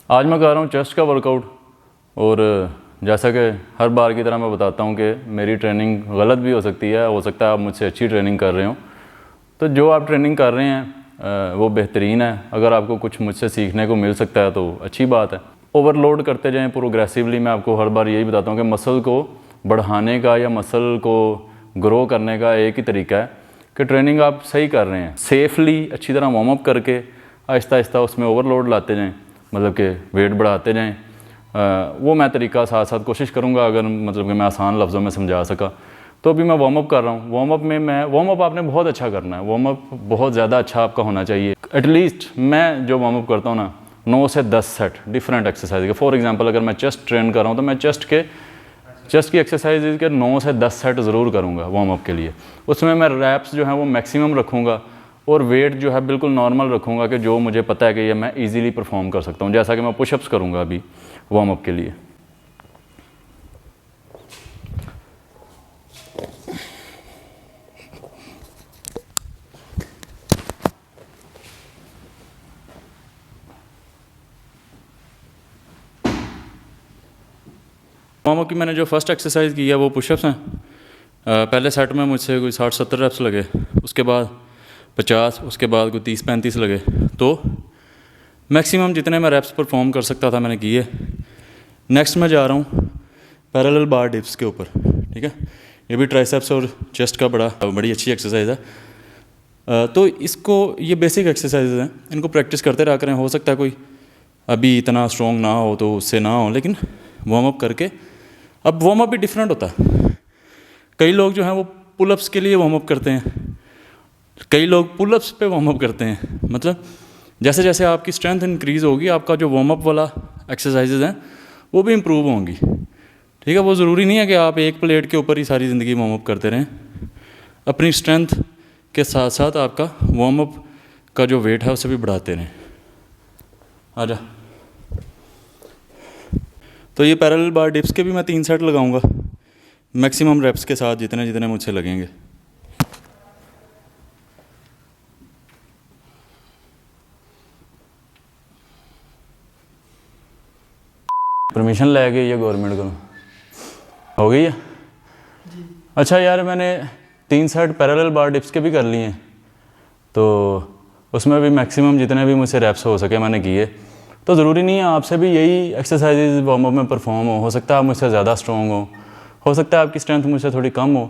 आज मैं कर रहा हूँ चेस्ट का वर्कआउट। और जैसा कि हर बार की तरह मैं बताता हूँ कि मेरी ट्रेनिंग गलत भी हो सकती है, हो सकता है आप मुझसे अच्छी ट्रेनिंग कर रहे हो। तो जो आप ट्रेनिंग कर रहे हैं वो बेहतरीन है। अगर आपको कुछ मुझसे सीखने को मिल सकता है तो अच्छी बात है। ओवरलोड करते जाएं प्रोग्रेसिवली। मैं आपको हर बार यही बताता हूँ कि मसल को बढ़ाने का या मसल को ग्रो करने का एक ही तरीका है कि ट्रेनिंग आप सही कर रहे हैं, सेफली अच्छी तरह वार्म अप करके आहिस्ता आहिस्ता उसमें ओवरलोड लाते जाएं, मतलब कि वेट बढ़ाते जाएं। वो मैं तरीका साथ साथ कोशिश करूँगा, अगर मतलब कि मैं आसान लफ्ज़ों में समझा सका। तो अभी मैं वार्म अप कर रहा हूँ। वार्म अप आपने बहुत अच्छा करना है। वार्म अप बहुत ज़्यादा अच्छा आपका होना चाहिए। एटलीस्ट मैं जो वार्म अप करता हूँ ना, 9 से 10 सेट डिफरेंट एक्सरसाइज के। फॉर एग्जांपल अगर मैं चेस्ट ट्रेन कर रहा हूँ तो मैं चेस्ट की एक्सरसाइज के 9 से 10 सेट ज़रूर करूँगा वार्म अप के लिए। उसमें मैं रैप्स जो है वो मैक्सिमम रखूँगा और वेट जो है बिल्कुल नॉर्मल रखूँगा कि जो मुझे पता है कि ये मैं ईज़िली परफॉर्म कर सकता हूँ। जैसा कि मैं पुशअप्स करूँगा अभी वार्म अप के लिए। वार्म अप की मैंने जो फर्स्ट एक्सरसाइज की है वो पुशअप्स हैं। पहले सेट में मुझसे कोई 60-70 रेप्स लगे, उसके बाद 50, उसके बाद कोई 30-35 लगे। तो मैक्सिमम जितने मैं रेप्स परफॉर्म कर सकता था मैंने किए। नेक्स्ट मैं जा रहा हूँ पैरेलल बार डिप्स के ऊपर। ठीक है, ये भी ट्राइसेप्स और चेस्ट का बड़ी अच्छी एक्सरसाइज है। तो इसको ये बेसिक एक्सरसाइज हैं, इनको प्रैक्टिस करते रहा करें। हो सकता है कोई अभी इतना स्ट्रॉन्ग ना हो तो उससे ना हो, लेकिन वार्म अप करके। अब वार्म अप भी डिफरेंट होता है। कई लोग जो हैं वो पुलअप्स के लिए वार्म अप करते हैं, कई लोग पुलअप्स पे वार्म अप करते हैं। मतलब जैसे जैसे आपकी स्ट्रेंथ इंक्रीज़ होगी, आपका जो वार्म अप वाला एक्सरसाइजेज हैं वो भी इम्प्रूव होंगी। ठीक है, वो ज़रूरी नहीं है कि आप एक प्लेट के ऊपर ही सारी ज़िंदगी वार्म अप करते रहें। अपनी स्ट्रेंथ के साथ साथ आपका वार्म अप का जो वेट है उसे भी बढ़ाते रहें। आजा। तो ये पैरेलल बार डिप्स के भी मैं 3 सेट लगाऊंगा मैक्सिमम रेप्स के साथ, जितने जितने मुझसे लगेंगे। परमिशन ले गई है गवर्नमेंट को, हो गई है। अच्छा यार, मैंने 3 सेट पैरेलल बार डिप्स के भी कर लिए हैं, तो उसमें भी मैक्सिमम जितने भी मुझसे रेप्स हो सके मैंने किए। तो ज़रूरी नहीं है आपसे भी यही एक्सरसाइजेज वार्म अप में परफॉर्म हो सकता है आप मुझसे ज़्यादा स्ट्रॉन्ग हो सकता है आपकी स्ट्रेंथ मुझसे थोड़ी कम हो,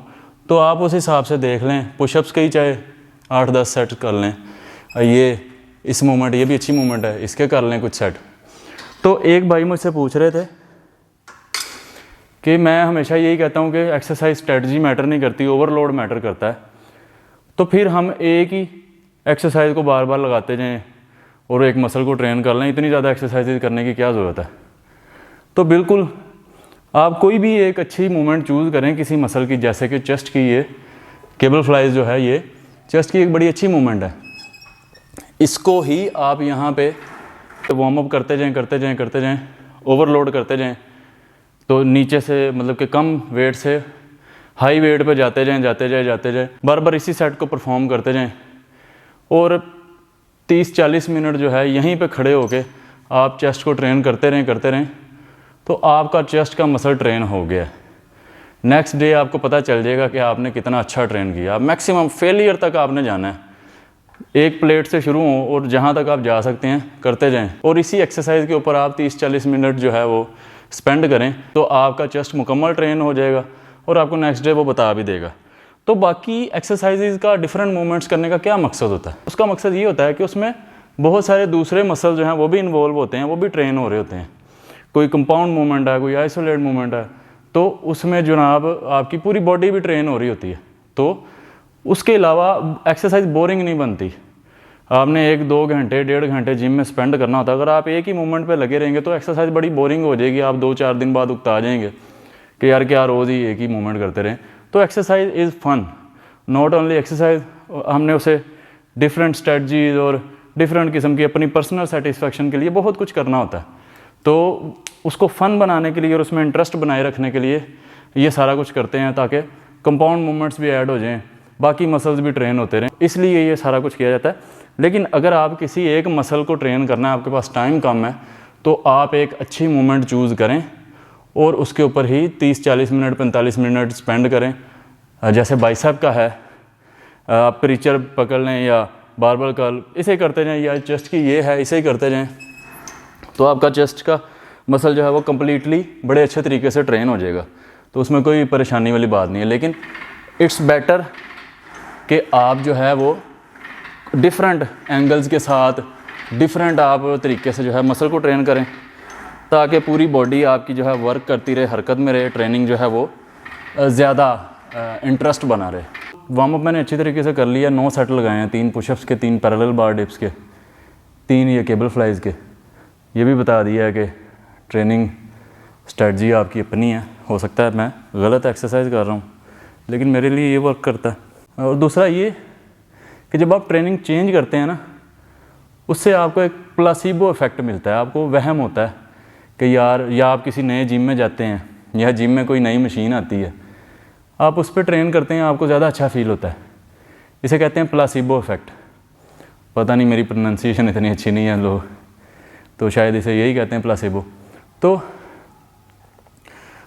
तो आप उस हिसाब से देख लें। पुशअप्स के ही चाहे 8-10 सेट कर लें। ये इस मूवमेंट, ये भी अच्छी मूवमेंट है, इसके कर लें कुछ सेट। तो एक भाई मुझसे पूछ रहे थे कि मैं हमेशा यही कहता हूँ कि एक्सरसाइज स्ट्रेटजी मैटर नहीं करती, ओवरलोड मैटर करता है। तो फिर हम एक ही एक्सरसाइज को बार बार लगाते जाएं और एक मसल को ट्रेन कर लें, इतनी ज़्यादा एक्सरसाइज करने की क्या ज़रूरत है। तो बिल्कुल आप कोई भी एक अच्छी मूवमेंट चूज़ करें किसी मसल की, जैसे कि चेस्ट की ये केबल फ्लाइज जो है, ये चेस्ट की एक बड़ी अच्छी मूवमेंट है। इसको ही आप यहाँ पे वार्म अप करते जाएं, ओवरलोड करते जाएं। तो नीचे से मतलब कि कम वेट से हाई वेट पे जाते जाएं, बार बार इसी सेट को परफॉर्म करते जाएं। और 30-40 मिनट जो है यहीं पे खड़े होके आप चेस्ट को ट्रेन करते रहें, तो आपका चेस्ट का मसल ट्रेन हो गया। नेक्स्ट डे आपको पता चल जाएगा कि आपने कितना अच्छा ट्रेन किया। मैक्सिमम फेलियर तक आपने जाना है। एक प्लेट से शुरू हो और जहाँ तक आप जा सकते हैं करते जाएं, और इसी एक्सरसाइज के ऊपर आप 30-40 मिनट जो है वो स्पेंड करें, तो आपका चेस्ट मुकम्मल ट्रेन हो जाएगा और आपको नेक्स्ट डे वो बता भी देगा। तो बाकी एक्सरसाइजेज का डिफरेंट मूवमेंट्स करने का क्या मकसद होता है? उसका मकसद ये होता है कि उसमें बहुत सारे दूसरे मसल जो हैं वो भी इन्वॉल्व होते हैं, वो भी ट्रेन हो रहे होते हैं। कोई कंपाउंड मूवमेंट है, कोई आइसोलेट मूवमेंट है, तो उसमें जनाब आपकी पूरी बॉडी भी ट्रेन हो रही होती है। तो उसके अलावा एक्सरसाइज बोरिंग नहीं बनती। आपने 1-2 घंटे 1.5 घंटे जिम में स्पेंड करना होता है। अगर आप एक ही मूवमेंट पे लगे रहेंगे तो एक्सरसाइज बड़ी बोरिंग हो जाएगी। आप 2-4 दिन बाद उकता जाएंगे कि यार क्या रोज़ ही एक ही मूवमेंट करते रहें। तो exercise is fun, not only exercise. हमने उसे डिफरेंट स्ट्रेटजीज और डिफरेंट किस्म की अपनी पर्सनल सेटिस्फेक्शन के लिए बहुत कुछ करना होता है। तो उसको फ़न बनाने के लिए और उसमें इंटरेस्ट बनाए रखने के लिए ये सारा कुछ करते हैं, ताकि कंपाउंड मूवमेंट्स भी ऐड हो जाएं, बाकी मसल्स भी ट्रेन होते रहें, इसलिए ये सारा कुछ किया जाता है। लेकिन अगर आप किसी एक मसल को ट्रेन करना है, आपके पास टाइम कम है, तो आप एक अच्छी मूवमेंट चूज़ करें और उसके ऊपर ही 30-40 मिनट 45 मिनट स्पेंड करें। जैसे बाइसेप का है, आप प्रीचर पकड़ लें या बारबल कर्ल, इसे करते जाएं, या चेस्ट की ये है, इसे ही करते जाएं, तो आपका चेस्ट का मसल जो है वो कम्प्लीटली बड़े अच्छे तरीके से ट्रेन हो जाएगा। तो उसमें कोई परेशानी वाली बात नहीं है। लेकिन इट्स बेटर कि आप जो है वो डिफरेंट एंगल्स के साथ डिफरेंट आप तरीके से जो है मसल को ट्रेन करें, ताकि पूरी बॉडी आपकी जो है वर्क करती रहे, हरकत में रहे, ट्रेनिंग जो है वो ज़्यादा इंटरेस्ट बना रहे। वार्म अप मैंने अच्छी तरीके से कर लिया, 9 सेट लगाए हैं, 3 पुशअप्स के, 3 पैरेलल बार डिप्स के, 3 ये केबल फ्लाइज के। ये भी बता दिया है कि ट्रेनिंग स्ट्रेटजी आपकी अपनी है, हो सकता है मैं गलत एक्सरसाइज कर रहा हूँ, लेकिन मेरे लिए ये वर्क करता है। और दूसरा ये कि जब आप ट्रेनिंग चेंज करते हैं ना, उससे आपको एक प्लासीबो इफ़ेक्ट मिलता है। आपको वहम होता है कि यार, या आप किसी नए जिम में जाते हैं या जिम में कोई नई मशीन आती है, आप उस पर ट्रेन करते हैं, आपको ज़्यादा अच्छा फील होता है। इसे कहते हैं प्लासीबो इफ़ेक्ट। पता नहीं मेरी प्रोनाउंसिएशन इतनी अच्छी नहीं है लोग, तो शायद इसे यही कहते हैं प्लासीबो। तो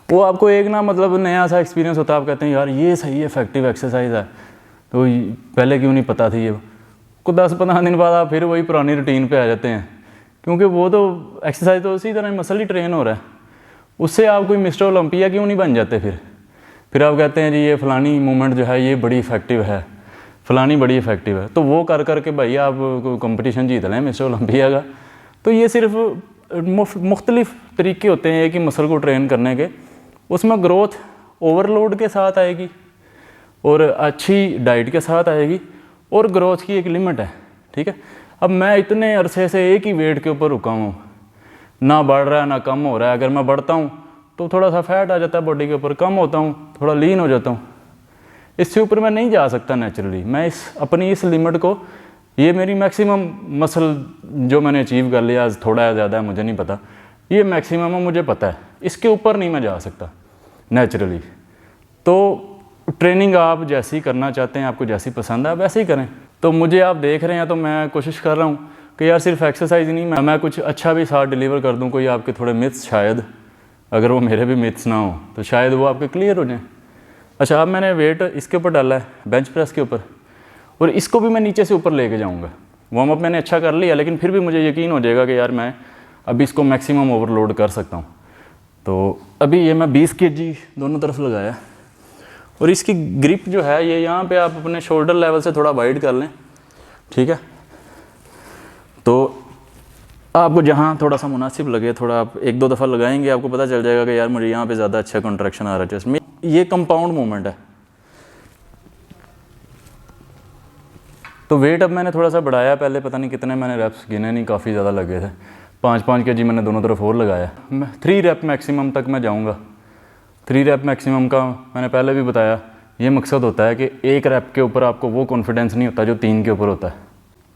वो आपको एक ना मतलब नया सा एक्सपीरियंस होता है। आप कहते हैं यार ये सही इफेक्टिव एक्सरसाइज है, तो पहले क्यों नहीं पता थी ये को। 10-15 दिन बाद आप फिर वही पुरानी रूटीन पे आ जाते हैं, क्योंकि वो तो एक्सरसाइज तो उसी तरह मसल ही ट्रेन हो रहा है। उससे आप कोई मिस्टर ओलंपिया क्यों नहीं बन जाते। फिर आप कहते हैं जी ये फ़लानी मूवमेंट जो है ये बड़ी इफेक्टिव है, फ़लानी बड़ी इफेक्टिव है, तो वो कर करके भाई आप कंपटीशन जीत लें मिस्टर ओलंपिया का। तो ये सिर्फ मुख्तलिफ तरीके होते हैं एक ही मसल को ट्रेन करने के। उसमें ग्रोथ ओवरलोड के साथ आएगी और अच्छी डाइट के साथ आएगी, और ग्रोथ की एक लिमिट है, ठीक है। अब मैं इतने अरसे से एक ही वेट के ऊपर रुका हूँ, ना बढ़ रहा है ना कम हो रहा है। अगर मैं बढ़ता हूँ तो थोड़ा सा फैट आ जाता है बॉडी के ऊपर, कम होता हूँ थोड़ा लीन हो जाता हूँ। इससे ऊपर मैं नहीं जा सकता नेचुरली। मैं अपनी इस लिमिट को, ये मेरी मैक्सिमम मसल जो मैंने अचीव कर लिया, आज थोड़ा या ज़्यादा है मुझे नहीं पता, ये मैक्सिमम है मुझे पता है, इसके ऊपर नहीं मैं जा सकता नेचुरली। तो ट्रेनिंग आप जैसी करना चाहते हैं, आपको जैसी पसंद है आप वैसे ही करें। तो मुझे आप देख रहे हैं तो मैं कोशिश कर रहा हूँ कि यार सिर्फ एक्सरसाइज नहीं, मैं कुछ अच्छा भी साथ डिलीवर कर दूँ। कोई आपके थोड़े मिथ्स, शायद अगर वो मेरे भी मिथ्स ना हो तो शायद वो आपके क्लियर हो जाएँ। अच्छा, अब मैंने वेट इसके ऊपर डाला है, बेंच प्रेस के ऊपर, और इसको भी मैं नीचे से ऊपर लेके जाऊँगा। वार्म अप मैंने अच्छा कर लिया, लेकिन फिर भी मुझे यकीन हो जाएगा कि यार मैं अभी इसको मैक्सिमम ओवरलोड कर सकता हूँ। तो अभी ये मैं 20 kg दोनों तरफ लगाया, और इसकी ग्रिप जो है ये यहाँ पे आप अपने शोल्डर लेवल से थोड़ा वाइड कर लें, ठीक है। तो आपको जहाँ थोड़ा सा मुनासिब लगे, थोड़ा आप 1-2 दफ़ा लगाएंगे, आपको पता चल जाएगा कि यार मुझे यहाँ पे ज़्यादा अच्छा कॉन्ट्रैक्शन आ रहा है चेस्ट में। ये कंपाउंड मूवमेंट है। तो वेट अब मैंने थोड़ा सा बढ़ाया, पहले पता नहीं कितने मैंने रेप्स गिने नहीं, काफ़ी ज़्यादा लगे थे। 5-5 kg मैंने दोनों तरफ और लगाया। मैं 3 रेप मैक्सिमम तक मैं जाऊँगा। 3 रेप मैक्सिमम का मैंने पहले भी बताया, ये मकसद होता है कि 1 रेप के ऊपर आपको वो कॉन्फिडेंस नहीं होता जो 3 के ऊपर होता है।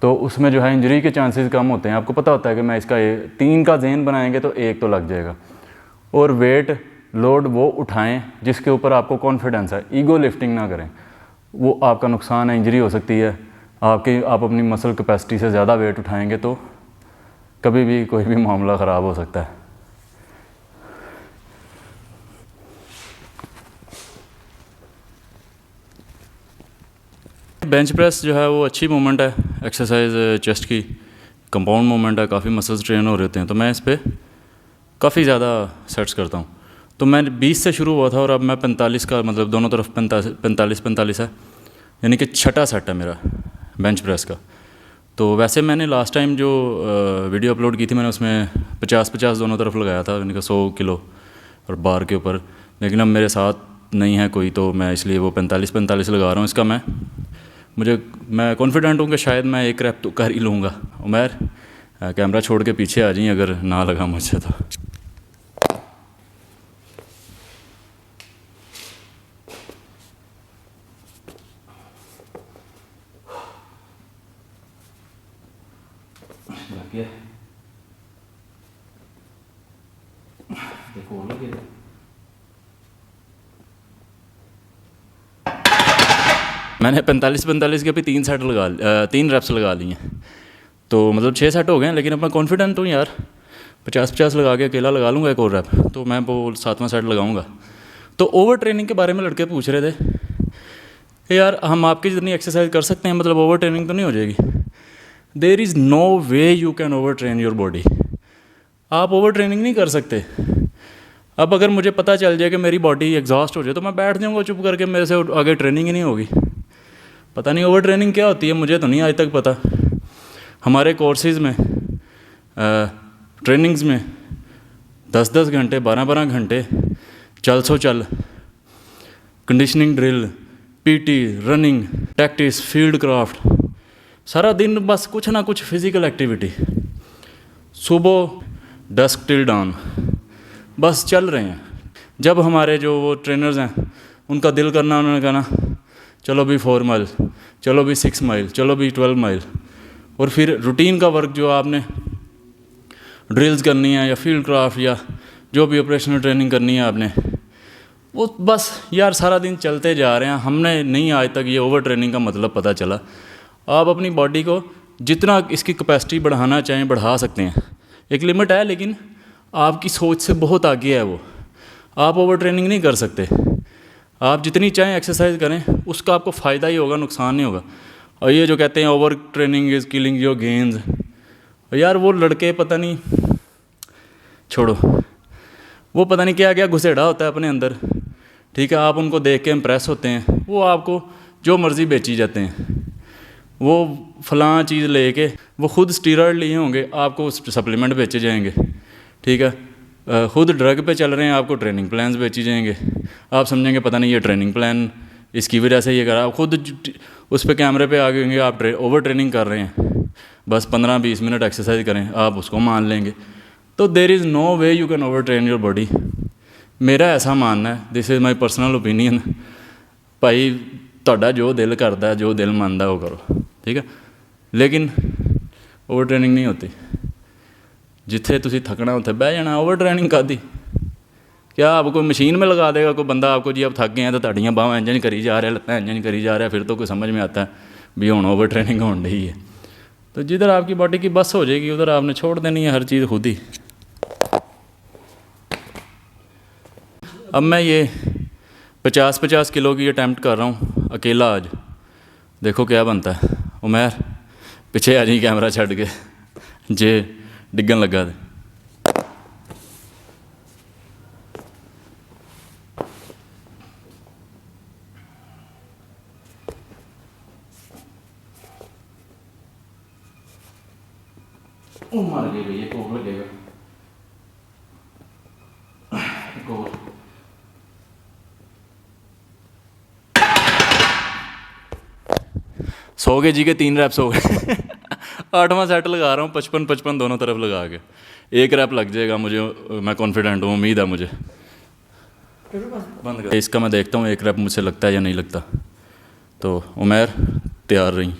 तो उसमें जो है इंजरी के चांसेस कम होते हैं। आपको पता होता है कि मैं इसका 3 का ज़हन बनाएंगे तो 1 तो लग जाएगा। और वेट लोड वो उठाएं जिसके ऊपर आपको कॉन्फिडेंस है। ईगो लिफ्टिंग ना करें, वो आपका नुकसान है, इंजरी हो सकती है। आप अपनी मसल कैपेसिटी से ज़्यादा वेट उठाएंगे तो कभी भी कोई भी मामला ख़राब हो सकता है। बेंच प्रेस जो है वो अच्छी मूवमेंट है, एक्सरसाइज चेस्ट की कंपाउंड मूवमेंट है, काफ़ी मसल्स ट्रेन हो रहे होते हैं। तो मैं इस पर काफ़ी ज़्यादा सेट्स करता हूँ। तो मैं 20 से शुरू हुआ था और अब मैं 45 का, मतलब दोनों तरफ 45 है, यानी कि 6ठा सेट है मेरा बेंच प्रेस का। तो वैसे मैंने लास्ट टाइम जो वीडियो अपलोड की थी मैंने उसमें 50-50 दोनों तरफ लगाया था, यानी कि 100 किलो और बार के ऊपर। लेकिन अब मेरे साथ नहीं है कोई, तो मैं इसलिए वो 45 लगा रहा हूँ। इसका मैं कॉन्फिडेंट हूँ कि शायद मैं 1 रैप तो कर ही लूँगा। उमर कैमरा छोड़ के पीछे आ जाइए अगर ना लगा मुझसे तो। देखो लगे मैंने 45 के भी 3 रैप्स लगा ली हैं, तो मतलब 6 सेट हो गए हैं। लेकिन अब मैं कॉन्फिडेंट हूँ यार, 50-50 लगा के अकेला लगा लूँगा एक और रैप, तो मैं वो 7वां सेट लगाऊँगा। तो ओवर ट्रेनिंग के बारे में लड़के पूछ रहे थे कि यार हम आपकी जितनी एक्सरसाइज कर सकते हैं, मतलब ओवर ट्रेनिंग तो नहीं हो जाएगी? There is no way you can over train your body. आप ओवर ट्रेनिंग नहीं कर सकते। अब अगर मुझे पता चल जाए कि मेरी बॉडी एग्जॉस्ट हो जाए तो मैं बैठ जाऊँगा चुप करके, मेरे से आगे ट्रेनिंग ही नहीं होगी। पता नहीं ओवर ट्रेनिंग क्या होती है, मुझे तो नहीं आज तक पता। हमारे कोर्सेज़ में ट्रेनिंग्स में 10-10 घंटे 12-12 घंटे चल सो चल, conditioning drill, PT, running, practice, field craft, सारा दिन बस कुछ ना कुछ फिज़िकल एक्टिविटी, सुबह डस्क टिल डाउन, बस चल रहे हैं। जब हमारे जो वो ट्रेनर्स हैं उनका दिल करना, उन्होंने कहना चलो भी 4 माइल, चलो भी 6 माइल, चलो भी 12 माइल। और फिर रूटीन का वर्क जो आपने ड्रिल्स करनी है या फील्ड क्राफ्ट या जो भी ऑपरेशनल ट्रेनिंग करनी है आपने, वो बस यार सारा दिन चलते जा रहे हैं। हमने नहीं आज तक ये ओवर ट्रेनिंग का मतलब पता चला। आप अपनी बॉडी को जितना इसकी कैपेसिटी बढ़ाना चाहें बढ़ा सकते हैं, एक लिमिट है, लेकिन आपकी सोच से बहुत आगे है वो। आप ओवर ट्रेनिंग नहीं कर सकते। आप जितनी चाहें एक्सरसाइज करें, उसका आपको फ़ायदा ही होगा, नुकसान नहीं होगा। और ये जो कहते हैं over training is killing your gains, यार वो लड़के पता नहीं, छोड़ो, वो पता नहीं क्या क्या घुसेड़ा होता है अपने अंदर। ठीक है, आप उनको देख के इम्प्रेस होते हैं, वो आपको जो मर्ज़ी बेची जाते हैं। वो फ़लाँ चीज़ लेके वो खुद स्टीरॉयड लिए होंगे, आपको सप्लीमेंट बेचे जाएंगे। ठीक है, खुद ड्रग पे चल रहे हैं, आपको ट्रेनिंग प्लान्स बेची जाएंगे। आप समझेंगे पता नहीं ये ट्रेनिंग प्लान इसकी वजह से ये करा, खुद उस पर कैमरे पे आ गए होंगे आप ओवर ट्रेनिंग कर रहे हैं, बस 15-20 मिनट एक्सरसाइज करें, आप उसको मान लेंगे। तो there is no way you can over train your body. मेरा ऐसा मानना है, this is my personal opinion. भाई ਤੁਹਾਡਾ जो दिल करता, जो दिल मानता वो करो, ठीक है, लेकिन ओवर ट्रेनिंग नहीं होती। जिथे तुसी थकना उत्थे बह जाना। ओवर ट्रेनिंग कादी? क्या आप कोई मशीन में लगा देगा कोई बंदा आपको, जी आप थक गए हैं तो ताड़ियाँ बाँह इंजन करी जा रहा है, लत्ता इंजन करी जा रहा है, फिर तो कोई समझ में आता है भी हुण ओवर ट्रेनिंग होने रही है। तो जिधर आपकी बॉडी की बस हो जाएगी उधर आपने छोड़ देनी है हर चीज़ खुद ही। अब मैं ये 50-50 किलो की अटैम्प्ट कर रहा हूँ अकेला आज, देखो क्या बनता है। उमैर पिछे आ जाइए कैमरा छड़ के, जे डिगन लगा दे। मार गई भैया, कोक लगेगा। सो गए जी के 3 रैप्स हो गए। 8वां सेट लगा रहा हूँ, 55-55 दोनों तरफ लगा के। 1 रैप लग जाएगा मुझे, मैं कॉन्फिडेंट हूँ, उम्मीद है मुझे। बंद कर इसका, मैं देखता हूँ 1 रैप मुझसे लगता है या नहीं लगता। तो उमैर तैयार रही।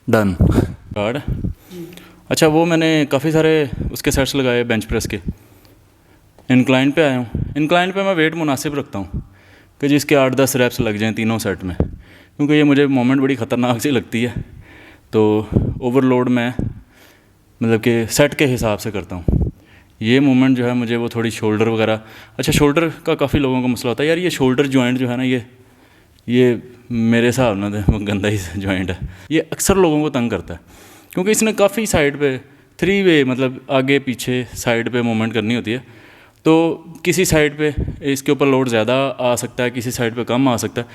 Done card. अच्छा, वो मैंने काफ़ी सारे उसके सेट्स लगाए बेंच प्रेस के। इंक्लाइन पे आया हूँ। इंक्लाइन पे मैं वेट मुनासिब रखता हूँ कि जिसके 8-10 रैप्स लग जाएं तीनों सेट में, क्योंकि ये मुझे मोमेंट बड़ी ख़तरनाक सी लगती है। तो ओवरलोड मैं मतलब कि सेट के हिसाब से करता हूँ। ये मूवमेंट जो है मुझे वो थोड़ी शोल्डर वगैरह, अच्छा शोल्डर का काफ़ी लोगों का मसला होता है यार, ये शोल्डर जॉइंट जो है ना, ये मेरे हिसाब ना वो गंदा ही जॉइंट है। ये अक्सर लोगों को तंग करता है क्योंकि इसने काफ़ी साइड पे 3 वे मतलब आगे पीछे साइड पे मूवमेंट करनी होती है। तो किसी साइड पे इसके ऊपर लोड ज़्यादा आ सकता है, किसी साइड पे कम आ सकता है।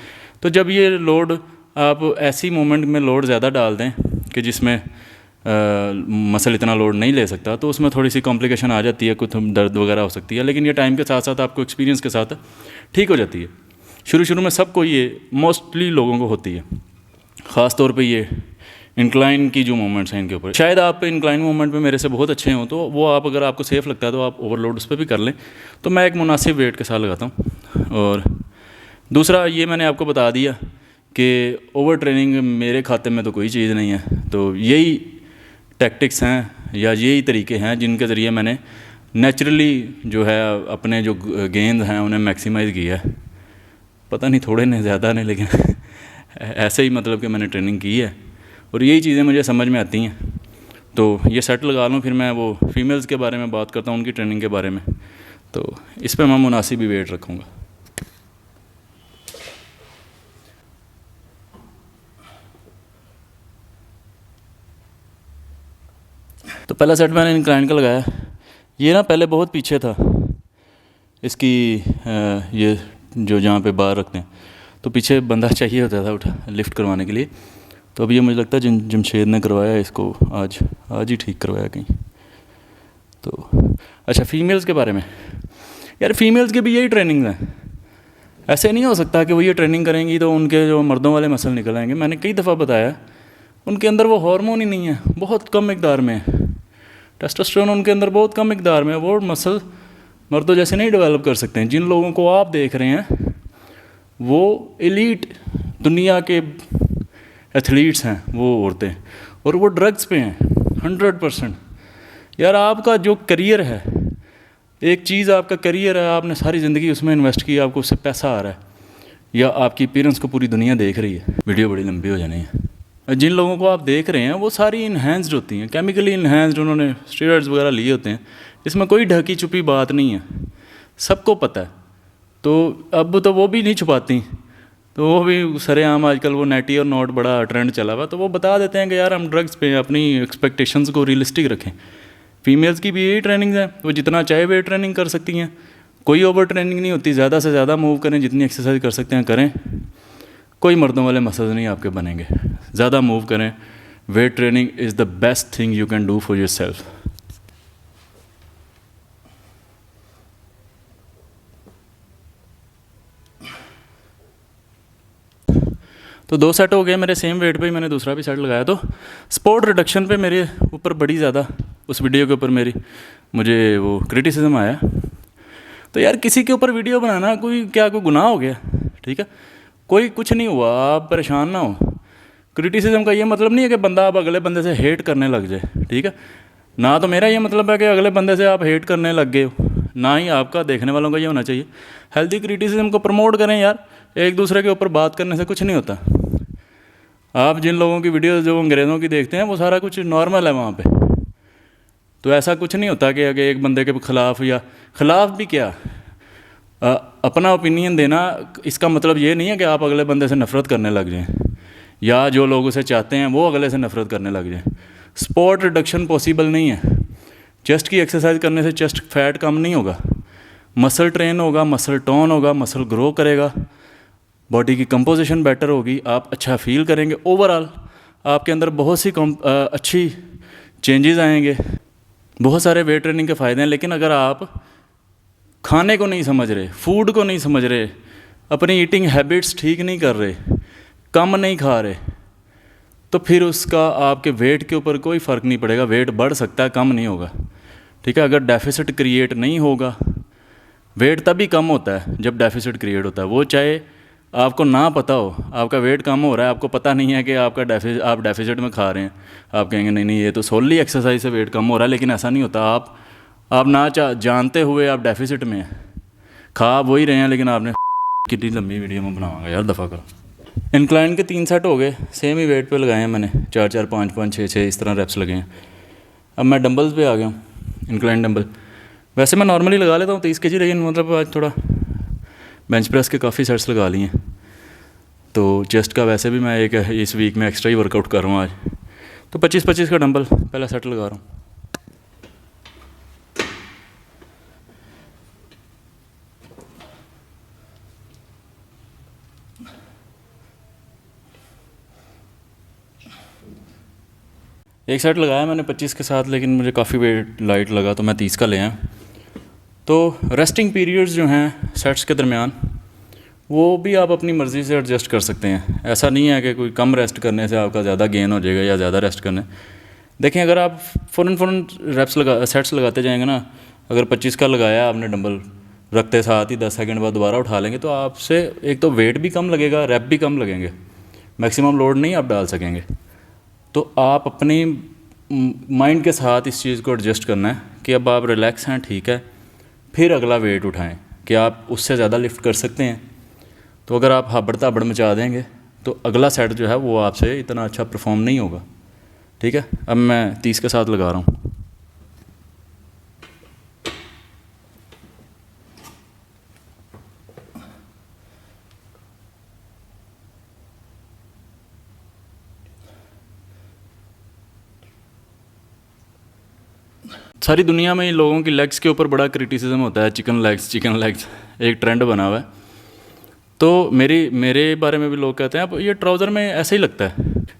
तो जब ये लोड आप ऐसी मूवमेंट में लोड ज़्यादा डाल दें कि जिसमें मसल इतना लोड नहीं ले सकता, तो उसमें थोड़ी सी कॉम्प्लिकेशन आ जाती है, कुछ दर्द वगैरह हो सकती है। लेकिन ये टाइम के साथ साथ आपको एक्सपीरियंस के साथ ठीक हो जाती है। शुरू में सबको ये मोस्टली लोगों को होती है, ख़ास तौर पे ये इंक्लाइन की जो मूवमेंट्स हैं इनके ऊपर। शायद आप इंक्लाइन मूवमेंट पे मेरे से बहुत अच्छे हों, तो वो आप अगर आपको सेफ़ लगता है तो आप ओवरलोड उस पर भी कर लें। तो मैं एक मुनासिब वेट के साथ लगाता हूँ। और दूसरा ये मैंने आपको बता दिया कि ओवर ट्रेनिंग मेरे खाते में तो कोई चीज़ नहीं है। तो यही टैक्टिक्स हैं या यही तरीके हैं जिनके ज़रिए मैंने नेचुरली जो है अपने जो गेंद हैं उन्हें मैक्सिमाइज़ किया है। पता नहीं थोड़े ने ज़्यादा ने, लेकिन ऐसे ही मतलब कि मैंने ट्रेनिंग की है और यही चीज़ें मुझे समझ में आती हैं। तो ये सेट लगा लूँ, फिर मैं वो फीमेल्स के बारे में बात करता हूँ, उनकी ट्रेनिंग के बारे में। तो इस पर मैं मुनासिब ही वेट रखूँगा। तो पहला सेट मैंने इंक्लाइन का लगाया। ये ना पहले बहुत पीछे था इसकी, ये जो जहाँ पे बार रखते हैं, तो पीछे बंदा चाहिए होता था उठा लिफ्ट करवाने के लिए। तो अब ये मुझे लगता है जमशेद ने करवाया इसको, आज ही ठीक करवाया कहीं। तो अच्छा, फीमेल्स के बारे में, यार फीमेल्स के भी यही ट्रेनिंग है। ऐसे नहीं हो सकता कि वो ये ट्रेनिंग करेंगी तो उनके जो मर्दों वाले मसल निकल आएंगे। मैंने कई दफ़ा बताया उनके अंदर वो हार्मोन ही नहीं है, बहुत कम मिकदार में है। टेस्टोस्टेरोन उनके अंदर बहुत कम मिकदार में है, वो मसल मर्दों जैसे नहीं डेवलप कर सकते हैं। जिन लोगों को आप देख रहे हैं वो एलीट दुनिया के एथलीट्स हैं वो औरतें, और वो ड्रग्स पे हैं 100%। यार आपका जो करियर है, एक चीज़ आपका करियर है, आपने सारी ज़िंदगी उसमें इन्वेस्ट की, आपको उससे पैसा आ रहा है, या आपकी अपीयरेंस को पूरी दुनिया देख रही है। वीडियो बड़ी लंबी हो जानी है। जिन लोगों को आप देख रहे हैं वो सारी इन्हेंस्ड होती हैं, केमिकली इन्हेंस्ड, उन्होंने स्टेरॉइड्स वगैरह लिए होते हैं। इसमें कोई ढकी छुपी बात नहीं है, सबको पता है। तो अब तो वो भी नहीं छुपाती, तो वो भी सरेआम आजकल वो नेटी और नॉट बड़ा ट्रेंड चला हुआ, तो वो बता देते हैं कि यार हम ड्रग्स पे अपनी एक्सपेक्टेशंस को रियलिस्टिक रखें। फीमेल्स की भी यही ट्रेनिंग है, वो जितना चाहे वेट ट्रेनिंग कर सकती हैं, कोई ओवर ट्रेनिंग नहीं होती। ज़्यादा से ज़्यादा मूव करें, जितनी एक्सरसाइज कर सकते हैं करें, कोई मर्दों वाले मसल्स नहीं आपके बनेंगे। ज़्यादा मूव करें। Weight training is the best thing you can do for your self. तो 2 सेट हो गए मेरे सेम वेट पे ही, मैंने दूसरा भी सेट लगाया। तो स्पोर्ट रिडक्शन पे मेरे ऊपर बड़ी ज़्यादा उस वीडियो के ऊपर मुझे वो क्रिटिसिज्म आया। तो यार किसी के ऊपर वीडियो बनाना कोई गुनाह हो गया? ठीक है, कोई कुछ नहीं हुआ, आप परेशान ना हो। क्रिटिसिज्म का ये मतलब नहीं है कि बंदा आप अगले बंदे से हेट करने लग जाए। ठीक है, ना तो मेरा ये मतलब है कि अगले बंदे से आप हेट करने लग गए हो, ना ही आपका देखने वालों का ये होना चाहिए। हेल्दी क्रिटिसिज्म को प्रमोट करें यार, एक दूसरे के ऊपर बात करने से कुछ नहीं होता। आप जिन लोगों की वीडियोस जो अंग्रेज़ों की देखते हैं वो सारा कुछ नॉर्मल है वहाँ पे। तो ऐसा कुछ नहीं होता कि एक बंदे के ख़िलाफ़, या ख़िलाफ़ भी क्या, अपना ओपिनियन देना, इसका मतलब ये नहीं है कि आप अगले बंदे से नफ़रत करने लग जाएं, या जो लोग उसे चाहते हैं वो अगले से नफ़रत करने लग जाएं। स्पोर्ट रिडक्शन पॉसिबल नहीं है। चेस्ट की एक्सरसाइज करने से चेस्ट फैट कम नहीं होगा, मसल ट्रेन होगा, मसल टोन होगा, मसल ग्रो करेगा, बॉडी की कंपोजिशन बेटर होगी, आप अच्छा फील करेंगे। ओवरऑल आपके अंदर बहुत सी अच्छी चेंजेस आएंगे। बहुत सारे वेट ट्रेनिंग के फ़ायदे हैं, लेकिन अगर आप खाने को नहीं समझ रहे, फूड को नहीं समझ रहे, अपनी ईटिंग हैबिट्स ठीक नहीं कर रहे, कम नहीं खा रहे, तो फिर उसका आपके वेट के ऊपर कोई फ़र्क नहीं पड़ेगा। वेट बढ़ सकता है, कम नहीं होगा। ठीक है, अगर डेफिसिट क्रिएट नहीं होगा, वेट तभी कम होता है जब डेफिसिट क्रिएट होता है। वो चाहे आपको ना पता हो, आपका वेट कम हो रहा है, आपको पता नहीं है कि आप डेफिसिट में खा रहे हैं, आप कहेंगे नहीं नहीं ये तो सोनली एक्सरसाइज से वेट कम हो रहा है, लेकिन ऐसा नहीं होता। आप ना जानते हुए आप डेफिसिट में हैं, खा वही रहे हैं, लेकिन आपने कितनी लंबी वीडियो में बनाऊंगा यार, दफ़ा करो। इंक्लाइन के 3 सेट हो गए, सेम ही वेट पे लगाए हैं मैंने, 4-4, 5-5, 6-6 इस तरह रेप्स लगे हैं। अब मैं डंबल्स पे आ गया हूँ, इंक्लाइन डंबल। वैसे मैं नॉर्मली लगा लेता हूँ 30 kg, लेकिन मतलब आज थोड़ा बेंच प्रेस के काफ़ी सेट्स लगा लिए हैं। तो चेस्ट का वैसे भी मैं इस वीक में एक्स्ट्रा ही वर्कआउट कर रहा हूँ आज। तो 25-25 का डंबल पहला सेट लगा रहा हूँ। एक सेट लगाया मैंने 25 के साथ, लेकिन मुझे काफ़ी वेट लाइट लगा तो मैं 30 का ले आया। तो रेस्टिंग पीरियड्स जो हैं सेट्स के दरमियान, वो भी आप अपनी मर्ज़ी से एडजस्ट कर सकते हैं। ऐसा नहीं है कि कोई कम रेस्ट करने से आपका ज़्यादा गेन हो जाएगा या ज़्यादा रेस्ट करने। देखें, अगर आप फ़ौरन सेट्स लगाते जाएंगे ना, अगर 25 का लगाया आपने डंबल, रखते साथ ही 10 सेकंड बाद दोबारा उठा लेंगे, तो आपसे एक तो वेट भी कम लगेगा, रैप भी कम लगेंगे, मैक्सिमम लोड नहीं आप डाल सकेंगे। तो आप अपनी माइंड के साथ इस चीज़ को एडजस्ट करना है कि अब आप रिलैक्स हैं, ठीक है, फिर अगला वेट उठाएं कि आप उससे ज़्यादा लिफ्ट कर सकते हैं। तो अगर आप हाबड़ ताबड़ मचा देंगे तो अगला सेट जो है वो आपसे इतना अच्छा परफॉर्म नहीं होगा। ठीक है, अब मैं 30 के साथ लगा रहा हूँ। सारी दुनिया में लोगों की लेग्स के ऊपर बड़ा क्रिटिसिज्म होता है, चिकन लेग्स एक ट्रेंड बना हुआ है। तो मेरे बारे में भी लोग कहते हैं अब ये ट्राउज़र में ऐसे ही लगता है,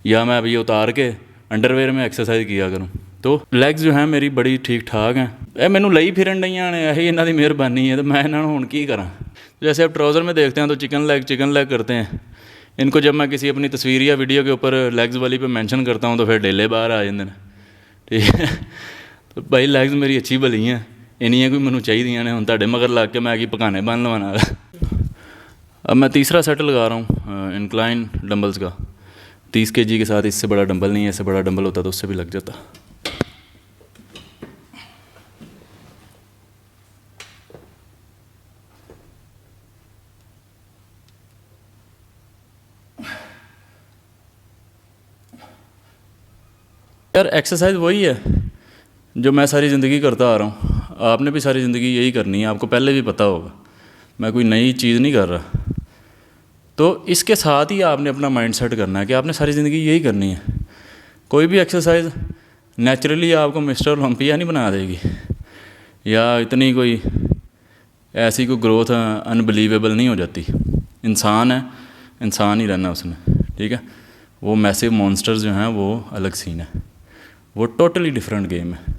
या मैं अब ये उतार के अंडरवेयर में एक्सरसाइज किया करूँ। तो ਲੈਗਸ जो है मेरी बड़ी ठीक ठाक हैं। ਇਹ ਮੈਨੂੰ ਲਈ ਫਿਰਨ ਡਈਆਂ ਨੇ, ਇਹੀ ਇਹਨਾਂ ਦੀ ਮਿਹਰਬਾਨੀ है। तो मैं इन्होंने ਹੁਣ ਕੀ करा। जैसे अब ट्राउज़र में देखते हैं तो चिकन लेग करते हैं। इनको जब मैं किसी अपनी तस्वीर या वीडियो के ऊपर लेग्स वाली पे मेंशन करता हूँ तो फिर डेले बाहर आ जाते हैं। ठीक है, तो भाई ਲੈਗਸ मेरी अच्छी भली हैं, इन्नियां कोई मैनू चाहिए ने। हुण तुहाडे मगर लग के मैं की पकाने बन लवां नाल। अब मैं तीसरा सेट लगा रहा हूँ इंक्लाइन डंबल्स का। 30 kg के साथ इससे बड़ा डंबल नहीं है, इससे बड़ा डंबल होता तो उससे भी लग जाता। यार एक्सरसाइज वही है जो मैं सारी ज़िंदगी करता आ रहा हूँ, आपने भी सारी ज़िंदगी यही करनी है, आपको पहले भी पता होगा। मैं कोई नई चीज़ नहीं कर रहा। तो इसके साथ ही आपने अपना माइंड सेट करना है कि आपने सारी ज़िंदगी यही करनी है। कोई भी एक्सरसाइज नेचुरली आपको मिस्टर ओलंपिया नहीं बना देगी, या इतनी कोई ऐसी कोई ग्रोथ अनबिलीवेबल नहीं हो जाती। इंसान है, इंसान ही रहना उसने। ठीक है, वो मैसिव मॉन्स्टर्स जो हैं वो अलग सीन है, वो टोटली डिफरेंट गेम है।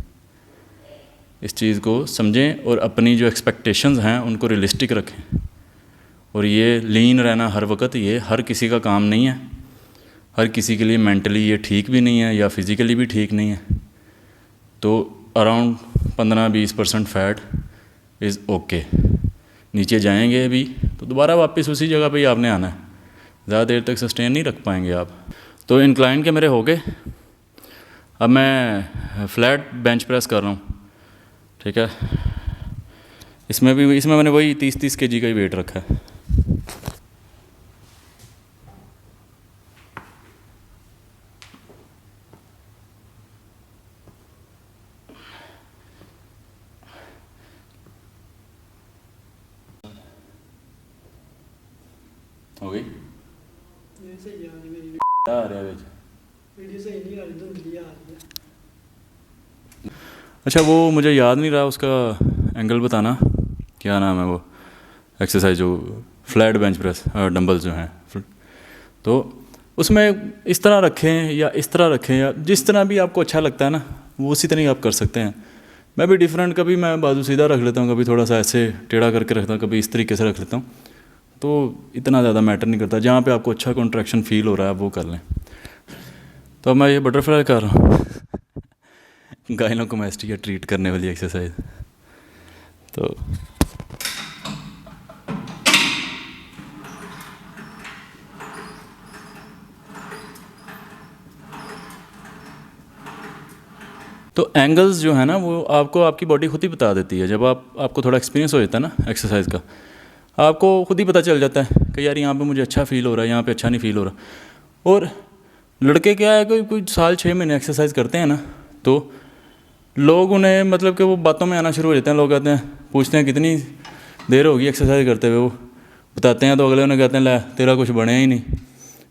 इस चीज़ को समझें और अपनी जो एक्सपेक्टेशंस हैं उनको रियलिस्टिक रखें। और ये लीन रहना हर वक्त ये हर किसी का काम नहीं है, हर किसी के लिए मेंटली ये ठीक भी नहीं है या फिज़िकली भी ठीक नहीं है। तो अराउंड 15-20% फैट इज़ ओके। नीचे जाएंगे भी तो दोबारा वापस उसी जगह पे ही आपने आना है, ज़्यादा देर तक सस्टेन नहीं रख पाएंगे आप। तो इंक्लाइन के मेरे हो गए। अब मैं फ्लैट बेंच प्रेस कर रहा हूँ। ठीक है, इसमें मैंने वही 30 kg का ही वेट रखा है। हो गई आ रहा है। अच्छा, वो मुझे याद नहीं रहा उसका एंगल बताना, क्या नाम है वो एक्सरसाइज जो फ्लैट बेंच प्रेस डंबल्स जो हैं। तो उसमें इस तरह रखें या इस तरह रखें या जिस तरह भी आपको अच्छा लगता है ना, वो उसी तरह ही आप कर सकते हैं। मैं भी डिफरेंट, कभी मैं बाजू सीधा रख लेता हूँ, कभी थोड़ा सा ऐसे टेढ़ा करके रखता हूँ, कभी इस तरीके से रख लेता हूँ। तो इतना ज़्यादा मैटर नहीं करता, जहाँ पे आपको अच्छा कॉन्ट्रैक्शन फील हो रहा है वो कर लें। तो अब मैं ये बटरफ्लाई कर रहा हूँ, गायनोकोमेस्टिया ट्रीट करने वाली एक्सरसाइज। तो एंगल्स जो है ना वो आपको आपकी बॉडी खुद ही बता देती है। जब आपको थोड़ा एक्सपीरियंस हो जाता है ना एक्सरसाइज का, आपको खुद ही पता चल जाता है कि यार यहाँ पे मुझे अच्छा फील हो रहा है, यहाँ पे अच्छा नहीं फील हो रहा। और लड़के क्या है, कोई साल 6 महीने एक्सरसाइज करते हैं ना, तो लोग उन्हें मतलब कि वो बातों में आना शुरू हो जाते हैं। लोग कहते हैं, पूछते हैं कितनी देर होगी एक्सरसाइज करते हुए, वो बताते हैं तो अगले उन्हें कहते हैं ला तेरा कुछ बने ही नहीं,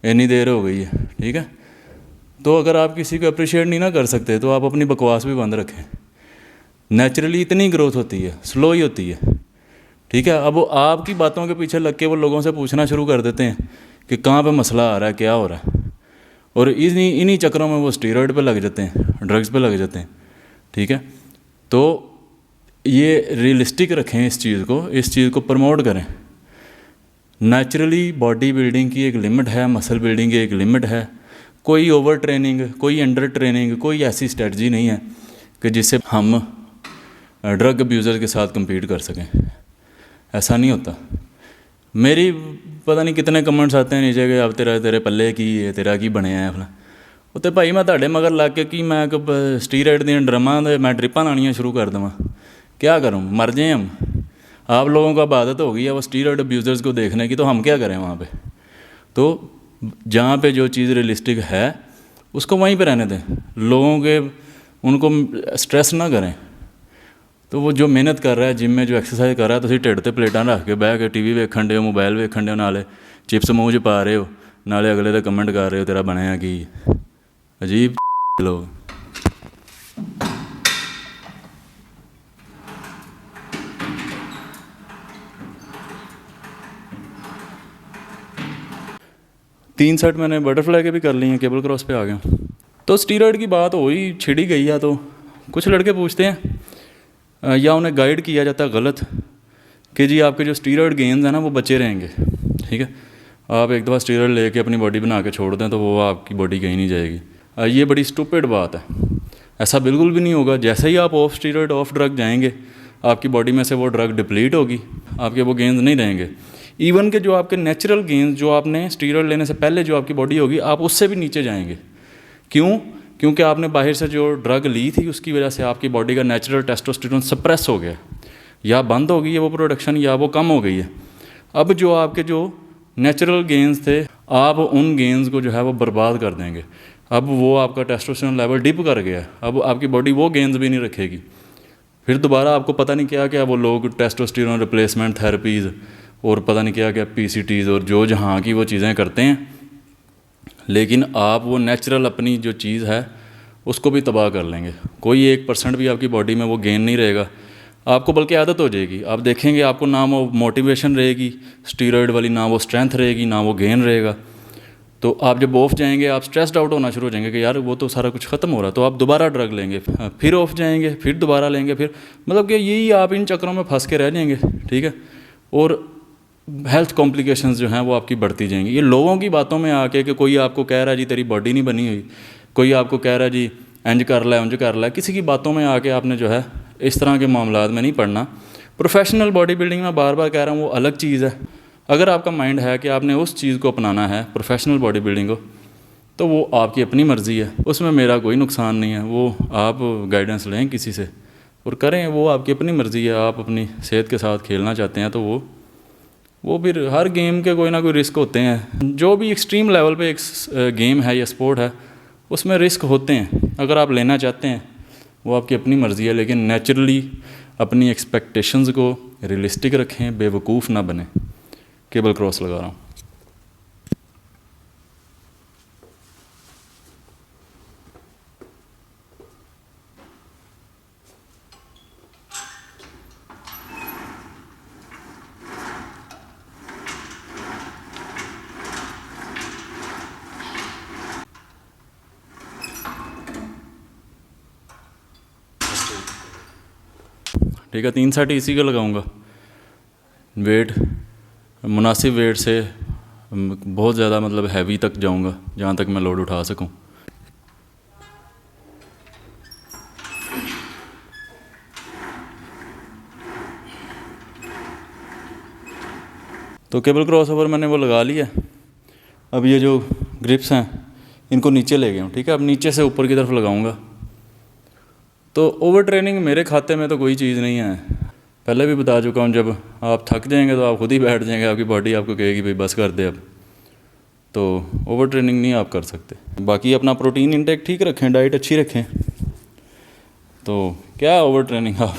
इतनी देर हो गई है। ठीक है, तो अगर आप किसी को अप्रिशिएट नहीं ना कर सकते तो आप अपनी बकवास भी बंद रखें। नेचुरली इतनी ग्रोथ होती है, स्लो ही होती है। ठीक है, अब वो आपकी बातों के पीछे लग के वो लोगों से पूछना शुरू कर देते हैं कि कहाँ पे मसला आ रहा है, क्या हो रहा है। और इन्हीं चक्करों में वो स्टीरॉयड पे लग जाते हैं, ड्रग्स पे लग जाते हैं। ठीक है, तो ये रियलिस्टिक रखें इस चीज़ को प्रमोट करें। नेचुरली बॉडी बिल्डिंग की एक लिमिट है, मसल बिल्डिंग की एक लिमिट है। कोई ओवर ट्रेनिंग, कोई अंडर ट्रेनिंग, कोई ऐसी स्ट्रेटजी नहीं है कि जिससे हम ड्रग अब्यूज़र के साथ compete कर सकें। ऐसा नहीं होता। मेरी पता नहीं कितने कमेंट्स आते हैं नीचे के अब तेरे पल्ले की है, तेरा की बने हैं अपना। ਉੱਤੇ ਭਾਈ मैं ਤੁਹਾਡੇ मगर लग के कि मैं स्टीरॉयड ਦੀਆਂ ਡਰਮਾਂ ਦੇ मैं ड्रिपां ਲਾਣੀਆਂ शुरू कर देवां, क्या करूँ, मर जाएं हम। आप लोगों को अब आदत हो गई है वो स्टीरॉयड अब्यूज़र्स को देखने की, तो हम क्या करें वहाँ पे। तो जहाँ पे जो चीज़ रियलिस्टिक है उसको वहीं पे रहने दें, लोगों के उनको स्ट्रेस ना करें। तो वो जो मेहनत कर रहा है जिम में, जो एक्सरसाइज कर रहा है, ਤੁਸੀਂ ਢਿੱਡ ਤੇ ਪਲੇਟਾਂ ਰੱਖ ਕੇ ਬਹਿ ਕੇ ਟੀਵੀ ਵੇਖਣ ਦੇ ਹੋ, ਮੋਬਾਈਲ ਵੇਖਣ ਦੇ ਹੋ, ਨਾਲੇ चिप्स मूँह 'ਚ ਪਾ ਰਹੇ ਹੋ, ਨਾਲੇ ਅਗਲੇ ਦੇ ਕਮੈਂਟ ਕਰ ਰਹੇ ਹੋ ਤੇਰਾ ਬਣਿਆ ਕੀ। अजीब लोग। तीन सेट मैंने बटरफ्लाई के भी कर लिए हैं, केबल क्रॉस पे आ गया। तो स्टीरॉयड की बात हो ही छिड़ी गई है, तो कुछ लड़के पूछते हैं या उन्हें गाइड किया जाता है गलत कि जी आपके जो स्टीरॉयड गेंस हैं ना वो बचे रहेंगे, ठीक है। आप एक दफ़ा स्टीरॉयड लेके अपनी बॉडी बना के छोड़ दें तो वो आपकी बॉडी कहीं नहीं जाएगी। ये बड़ी स्टूपिड बात है, ऐसा बिल्कुल भी नहीं होगा। जैसे ही आप ऑफ स्टीरॉयड, ऑफ ड्रग जाएंगे, आपकी बॉडी में से वो ड्रग डिप्लीट होगी, आपके वो गेंस नहीं रहेंगे। इवन के जो आपके नेचुरल गेंस जो आपने स्टीरॉयड लेने से पहले जो आपकी बॉडी होगी, आप उससे भी नीचे जाएंगे। क्यों? क्योंकि आपने बाहर से जो ड्रग ली थी उसकी वजह से आपकी बॉडी का नेचुरल टेस्टोस्टेरोन सप्रेस हो गया, या बंद हो गई है वो प्रोडक्शन, या वो कम हो गई है। अब जो आपके जो नेचुरल गेंस थे, आप उन गेंस को जो है वो बर्बाद कर देंगे। अब वो आपका टेस्टोस्टेरोन लेवल डिप कर गया, अब आपकी बॉडी वो गेंस भी नहीं रखेगी। फिर दोबारा आपको पता नहीं क्या क्या वो लोग टेस्टोस्टेरोन रिप्लेसमेंट थेरेपीज़ और पता नहीं क्या क्या पीसीटीज़ और जो जहाँ की वो चीज़ें करते हैं, लेकिन आप वो नेचुरल अपनी जो चीज़ है उसको भी तबाह कर लेंगे। कोई 1% भी आपकी बॉडी में वो गेन नहीं रहेगा, आपको बल्कि आदत हो जाएगी। आप देखेंगे आपको ना वो मोटिवेशन रहेगी स्टीरॉयड वाली, ना वो स्ट्रेंथ रहेगी, ना वो गेन रहेगा। तो आप जब ऑफ जाएंगे आप स्ट्रेस्ड आउट होना शुरू हो जाएंगे कि यार वो तो सारा कुछ ख़त्म हो रहा है, तो आप दोबारा ड्रग लेंगे, फिर ऑफ जाएंगे, फिर दोबारा लेंगे, फिर मतलब कि यही आप इन चक्करों में फंस के रह जाएंगे, ठीक है। और हेल्थ कॉम्प्लिकेशंस जो हैं वो आपकी बढ़ती जाएंगी। ये लोगों की बातों में आके कि कोई आपको कह रहा है जी तेरी बॉडी नहीं बनी हुई, कोई आपको कह रहा है जी इंज कर ला उंज कर ला, किसी की बातों में आके आपने जो है इस तरह के मामलात में नहीं पड़ना। प्रोफेशनल बॉडी बिल्डिंग में बार बार कह रहा हूँ वो अलग चीज़ है। अगर आपका माइंड है कि आपने उस चीज़ को अपनाना है, प्रोफेशनल बॉडी बिल्डिंग को, तो वो आपकी अपनी मर्ज़ी है, उसमें मेरा कोई नुकसान नहीं है। वो आप गाइडेंस लें किसी से और करें, वो आपकी अपनी मर्ज़ी है। आप अपनी सेहत के साथ खेलना चाहते हैं तो वो फिर हर गेम के कोई ना कोई रिस्क होते हैं। जो भी एक्सट्रीम लेवल पे एक गेम है या स्पोर्ट है उसमें रिस्क होते हैं। अगर आप लेना चाहते हैं वो आपकी अपनी मर्ज़ी है, लेकिन नेचुरली अपनी एक्सपेक्टेशंस को रियलिस्टिक रखें, बेवकूफ़ ना बने। केबल क्रॉस लगा रहा हूँ। ठीक है, 3 सेट इसी का लगाऊंगा। वेट मुनासिब वेट से बहुत ज़्यादा मतलब हैवी तक जाऊंगा, जहाँ तक मैं लोड उठा सकूं। तो केबल क्रॉस ओवर मैंने वो लगा लिया। अब ये जो ग्रिप्स हैं इनको नीचे ले गया हूँ, ठीक है। अब नीचे से ऊपर की तरफ लगाऊंगा। तो ओवर ट्रेनिंग मेरे खाते में तो कोई चीज़ नहीं है, पहले भी बता चुका हूँ। जब आप थक जाएंगे तो आप खुद ही बैठ जाएंगे, आपकी बॉडी आपको कहेगी भाई बस कर दे अब। तो ओवर ट्रेनिंग नहीं आप कर सकते। बाकी अपना प्रोटीन इंटेक ठीक रखें, डाइट अच्छी रखें। तो क्या ओवर ट्रेनिंग, आप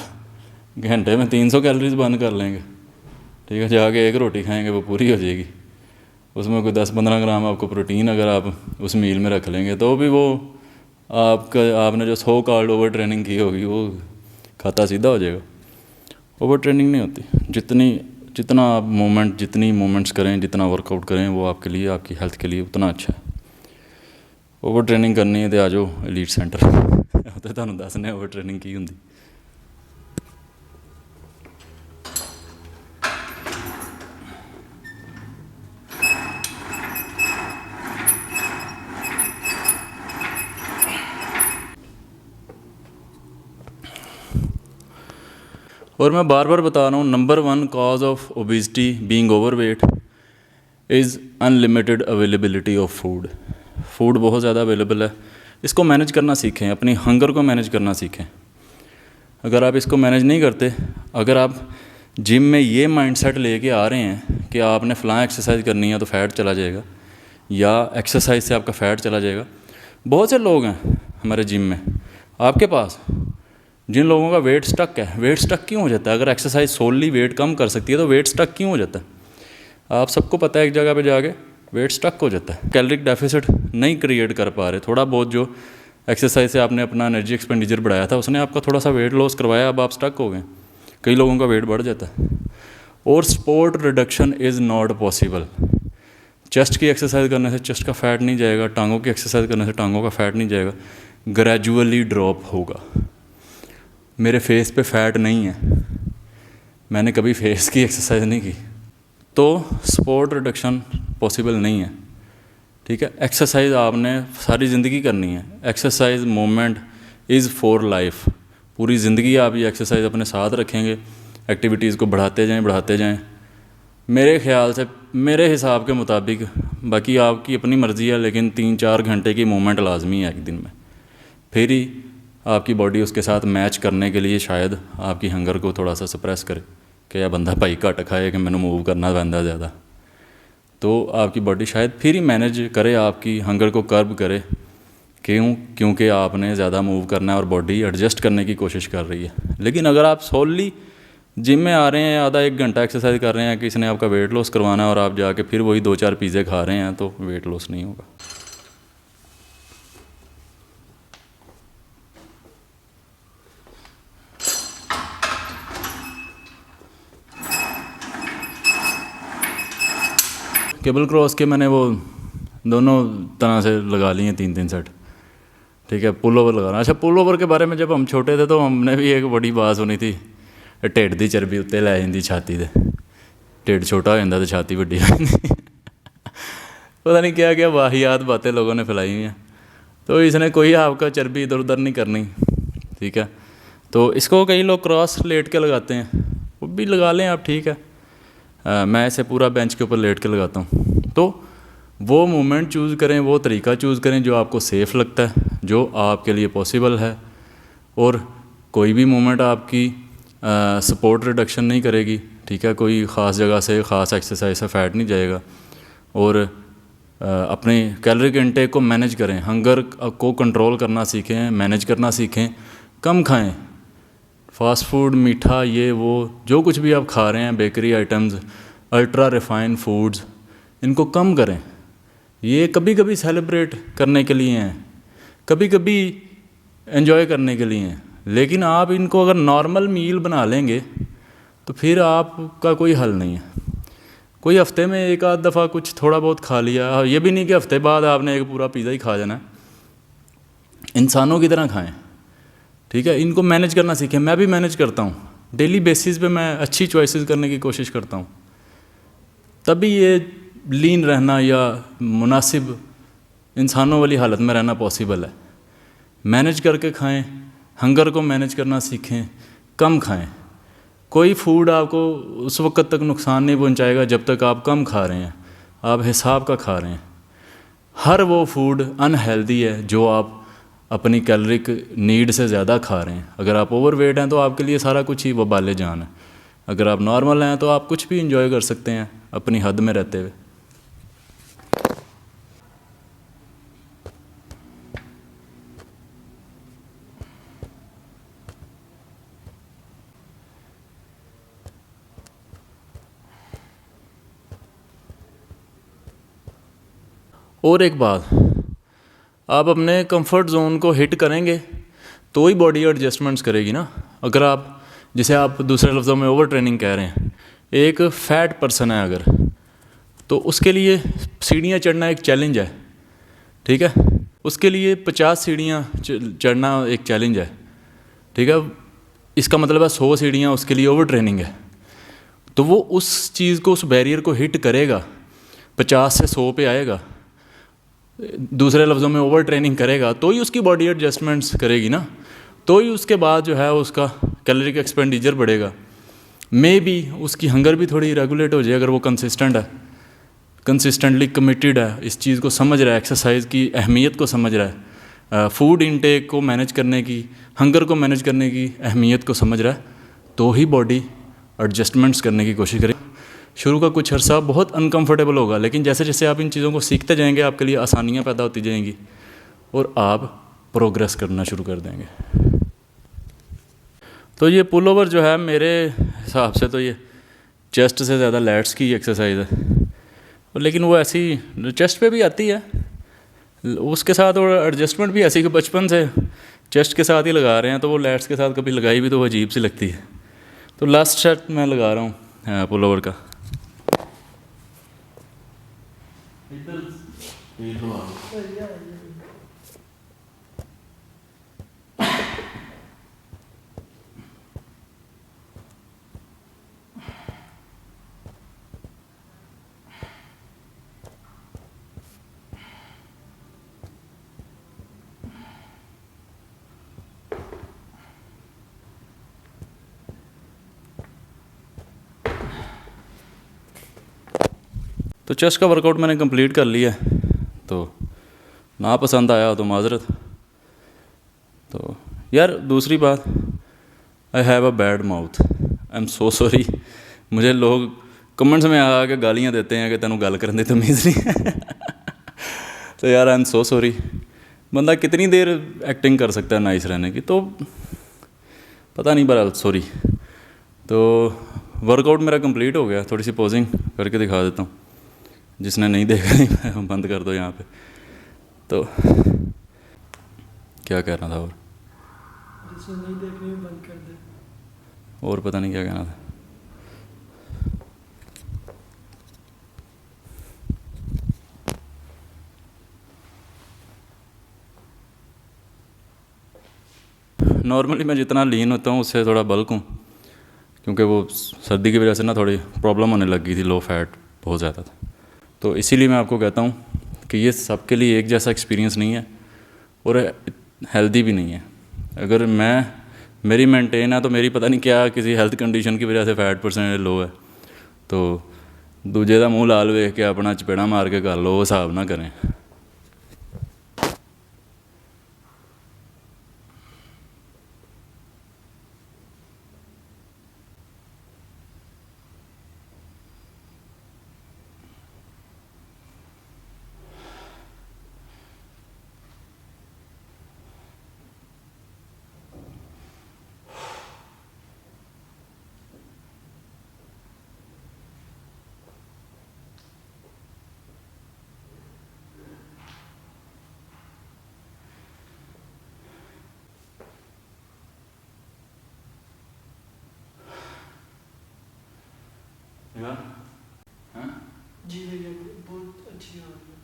घंटे में 300 कैलोरीज बंद कर लेंगे, ठीक है। जाके एक रोटी खाएंगे वो पूरी हो जाएगी, उसमें कोई 10-15 ग्राम आपको प्रोटीन अगर आप उस मील में रख लेंगे तो भी वो आपने जो 100 कॉल्ड ओवर ट्रेनिंग की होगी वो खाता सीधा हो जाएगा। ओवर ट्रेनिंग नहीं होती। जितना आप जितनी मूवमेंट्स करें, जितना वर्कआउट करें, वो आपके लिए, आपकी हेल्थ के लिए उतना अच्छा है। ओवर ट्रेनिंग करनी है तो आ जाओ एलीट सेंटर तो तुहानूं दसने ओवर ट्रेनिंग की हुंदी। और मैं बार बार बता रहा हूँ, number 1 cause of obesity being overweight is unlimited availability of food. Food बहुत ज़्यादा अवेलेबल है, इसको मैनेज करना सीखें, अपनी हंगर को मैनेज करना सीखें। अगर आप इसको मैनेज नहीं करते, अगर आप जिम में ये माइंडसेट लेके आ रहे हैं कि आपने फ़लाँ एक्सरसाइज करनी है तो फ़ैट चला जाएगा, या एक्सरसाइज से आपका फ़ैट चला जाएगा। बहुत से लोग हैं हमारे जिम में आपके पास जिन लोगों का वेट स्टक है। वेट स्टक क्यों हो जाता है? अगर एक्सरसाइज सोलली वेट कम कर सकती है तो वेट स्टक क्यों हो जाता है? आप सबको पता है, एक जगह पे जाके वेट स्टक हो जाता है। कैलोरिक डेफिसिट नहीं क्रिएट कर पा रहे, थोड़ा बहुत जो एक्सरसाइज से आपने अपना एनर्जी एक्सपेंडिचर बढ़ाया था उसने आपका थोड़ा सा वेट लॉस करवाया, अब आप स्टक हो गए। कई लोगों का वेट बढ़ जाता है। और sport reduction is not possible. Chest की एक्सरसाइज करने से चेस्ट का फैट नहीं जाएगा, टांगों की एक्सरसाइज करने से टांगों का फैट नहीं जाएगा, ग्रेजुअली ड्रॉप होगा। मेरे फेस पे फैट नहीं है, मैंने कभी फेस की एक्सरसाइज नहीं की, तो स्पोर्ट रिडक्शन पॉसिबल नहीं है। ठीक है, एक्सरसाइज आपने सारी ज़िंदगी करनी है। Exercise movement is for life. पूरी ज़िंदगी आप ये एक्सरसाइज अपने साथ रखेंगे, एक्टिविटीज़ को बढ़ाते जाएं। मेरे ख्याल से, मेरे हिसाब के मुताबिक, बाकी आपकी अपनी मर्ज़ी है, लेकिन 3-4 घंटे की मूवमेंट लाजमी है एक दिन में। फिर ही आपकी बॉडी उसके साथ मैच करने के लिए शायद आपकी हंगर को थोड़ा सा सप्रेस करे कि यह बंदा भाई घट खाए कि मैंने मूव करना पैंदा ज़्यादा, तो आपकी बॉडी शायद फिर ही मैनेज करे, आपकी हंगर को कर्ब करे। क्योंकि आपने ज़्यादा मूव करना है और बॉडी एडजस्ट करने की कोशिश कर रही है। लेकिन अगर आप सोलली जिम में आ रहे हैं, आधा 1 घंटा एक्सरसाइज कर रहे हैं, किसी ने आपका वेट लॉस करवाना है और आप जाके फिर वही 2-4 पिज़्ज़े खा रहे हैं, तो वेट लॉस नहीं होगा। केबल क्रॉस के मैंने वो दोनों तरह से लगा लिए हैं, 3-3 सेट। ठीक है, पुल ओवर लगाना। अच्छा, पुल ओवर के बारे में जब हम छोटे थे तो हमने भी एक बड़ी बात सुनी थी, ढिड की चर्बी उत्ते लै जाती छाती से, ढिड छोटा हो जाता तो छाती वड्डी हो जाती। पता नहीं क्या क्या वाहियात बातें लोगों ने फैलाई हुई हैं। तो इसने कोई आपका चर्बी इधर उधर नहीं करनी। ठीक है, तो इसको कई लोग क्रॉस लेट के लगाते हैं, वो भी लगा लें आप, ठीक है। मैं इसे पूरा बेंच के ऊपर लेट के लगाता हूँ। तो वो मूवमेंट चूज़ करें, वो तरीका चूज़ करें जो आपको सेफ़ लगता है, जो आपके लिए पॉसिबल है। और कोई भी मूवमेंट आपकी सपोर्ट रिडक्शन नहीं करेगी। ठीक है, कोई ख़ास जगह से ख़ास एक्सरसाइज से फ़ैट नहीं जाएगा। और अपने कैलोरिक इनटेक को मैनेज करें, हंगर को कंट्रोल करना सीखें, मैनेज करना सीखें, कम खाएं। फास्ट फूड, मीठा, ये वो जो कुछ भी आप खा रहे हैं, bakery items, ultra refined foods, इनको कम करें। ये कभी कभी सेलिब्रेट करने के लिए हैं, कभी कभी एंजॉय करने के लिए हैं, लेकिन आप इनको अगर नॉर्मल मील बना लेंगे तो फिर आपका कोई हल नहीं है। कोई हफ्ते में 1-आध दफ़ा कुछ थोड़ा बहुत खा लिया, ये भी नहीं कि हफ्ते बाद आपने एक पूरा पिज़्ज़ा ही खा जाना है। इंसानों की तरह खाएं। ठीक है, इनको मैनेज करना सीखें। मैं भी मैनेज करता हूँ, डेली बेसिस पे मैं अच्छी चॉइसेस करने की कोशिश करता हूँ, तभी ये लीन रहना या मुनासिब इंसानों वाली हालत में रहना पॉसिबल है। मैनेज करके खाएं, हंगर को मैनेज करना सीखें, कम खाएं। कोई फूड आपको उस वक्त तक नुकसान नहीं पहुंचाएगा जब तक आप कम खा रहे हैं, आप हिसाब का खा रहे हैं। हर वो फूड अनहेल्दी है जो आप अपनी कैलोरिक नीड से ज़्यादा खा रहे हैं। अगर आप ओवरवेट हैं तो आपके लिए सारा कुछ ही वबाले जान है। अगर आप नॉर्मल हैं तो आप कुछ भी इंजॉय कर सकते हैं अपनी हद में रहते हुए। और एक बात, आप अपने कंफर्ट जोन को हिट करेंगे तो ही बॉडी एडजस्टमेंट्स करेगी ना। अगर आप, जिसे आप दूसरे लफ्ज़ों में ओवर ट्रेनिंग कह रहे हैं, एक फ़ैट पर्सन है अगर, तो उसके लिए सीढ़ियाँ चढ़ना एक चैलेंज है। ठीक है, उसके लिए 50 सीढ़ियाँ चढ़ना एक चैलेंज है। ठीक है, इसका मतलब है 100 सीढ़ियाँ उसके लिए ओवर ट्रेनिंग है। तो वो उस चीज़ को, उस बैरियर को हिट करेगा, 50 से 100 पे आएगा, दूसरे लफ्ज़ों में ओवर ट्रेनिंग करेगा, तो ही उसकी बॉडी एडजस्टमेंट्स करेगी ना, तो ही उसके बाद जो है उसका कैलोरिक एक्सपेंडिचर बढ़ेगा। मे बी उसकी हंगर भी थोड़ी रेगुलेट हो जाए अगर वो कंसिस्टेंट है। कंसिस्टेंटली कमिटेड है, इस चीज़ को समझ रहा है, एक्सरसाइज की अहमियत को समझ रहा है, फूड इनटेक को मैनेज करने की, हंगर को मैनेज करने की अहमियत को समझ रहा है, तो ही बॉडी एडजस्टमेंट्स करने की कोशिश करें। शुरू का कुछ अर्सा बहुत अनकंफर्टेबल होगा, लेकिन जैसे जैसे आप इन चीज़ों को सीखते जाएंगे आपके लिए आसानियाँ पैदा होती जाएंगी और आप प्रोग्रेस करना शुरू कर देंगे। तो ये पुल ओवर जो है मेरे हिसाब से तो ये चेस्ट से ज़्यादा लैट्स की एक्सरसाइज है, लेकिन वो ऐसी चेस्ट पे भी आती है, उसके साथ और एडजस्टमेंट भी ऐसी कि बचपन से चेस्ट के साथ ही लगा रहे हैं, तो वो लैट्स के साथ कभी लगाई भी तो वो अजीब सी लगती है। तो लास्ट सेट मैं लगा रहा हूँ पुल ओवर का। तो चेस्ट का वर्कआउट मैंने कंप्लीट कर लिया, तो ना पसंद आया तो माजरत। तो यार दूसरी बात, I have a bad mouth, I am so sorry. मुझे लोग कमेंट्स में आके गालियाँ देते हैं कि तेनू गल करने दी तमीज़ नहीं है। तो यार आई एम सो सॉरी। बंदा कितनी देर एक्टिंग कर सकता है नाइस रहने की, तो पता नहीं, बहरहाल सॉरी। तो वर्कआउट मेरा कंप्लीट हो गया, थोड़ी सी पोजिंग करके दिखा देता हूँ, जिसने नहीं देखा नहीं बंद कर दो यहाँ पे। तो क्या कह रहा था, और जिसने नहीं देखनी बंद कर दे, और पता नहीं क्या कहना था। नॉर्मली मैं जितना लीन होता हूँ उससे थोड़ा बल्क हूँ, क्योंकि वो सर्दी की वजह से ना थोड़ी प्रॉब्लम होने लग गई थी, लो फैट बहुत ज़्यादा था। तो इसीलिए मैं आपको कहता हूँ कि ये सबके लिए एक जैसा एक्सपीरियंस नहीं है और हेल्दी भी नहीं है। अगर मेरी मेंटेन है तो मेरी पता नहीं क्या किसी हेल्थ कंडीशन की वजह से फैट परसेंटेज लो है, तो दूजे का मुँह लाल वेख के अपना चपेड़ा मार के कर लो, वो हिसाब ना करें। जी भैया बहुत अच्छी बात है।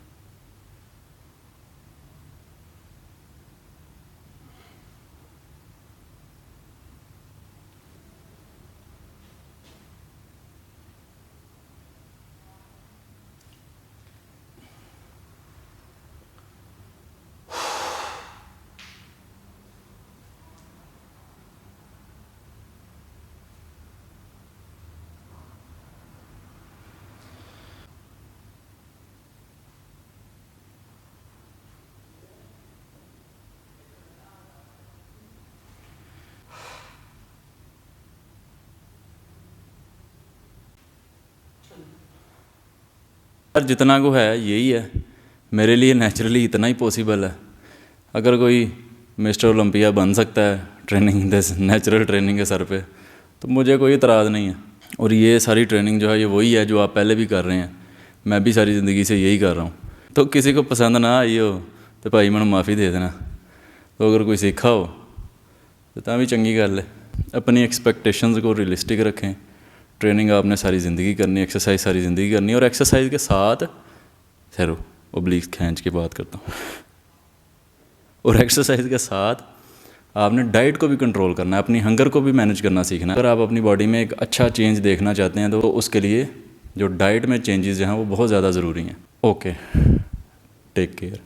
यार जितना को है यही है, मेरे लिए नेचुरली इतना ही पॉसिबल है। अगर कोई मिस्टर ओलंपिया बन सकता है ट्रेनिंग नेचुरल ट्रेनिंग के सर पे, तो मुझे कोई इतराज़ नहीं है। और ये सारी ट्रेनिंग जो है ये वही है जो आप पहले भी कर रहे हैं, मैं भी सारी ज़िंदगी से यही कर रहा हूँ। तो किसी को पसंद ना आई हो तो भाई मैंने माफ़ी दे देना, तो अगर कोई सीखा हो तो भी चंगी गल है। अपनी एक्सपेक्टेशंस को रियलिस्टिक रखें। ट्रेनिंग आपने सारी ज़िंदगी करनी, एक्सरसाइज सारी ज़िंदगी करनी, और एक्सरसाइज के साथ ठहरो ओब्लिक्स खींच के बात करता हूँ, और एक्सरसाइज के साथ आपने डाइट को भी कंट्रोल करना है, अपनी हंगर को भी मैनेज करना सीखना है। अगर आप अपनी बॉडी में एक अच्छा चेंज देखना चाहते हैं तो उसके लिए जो डाइट में चेंजेस हैं वो बहुत ज़्यादा ज़रूरी हैं। Okay, take care.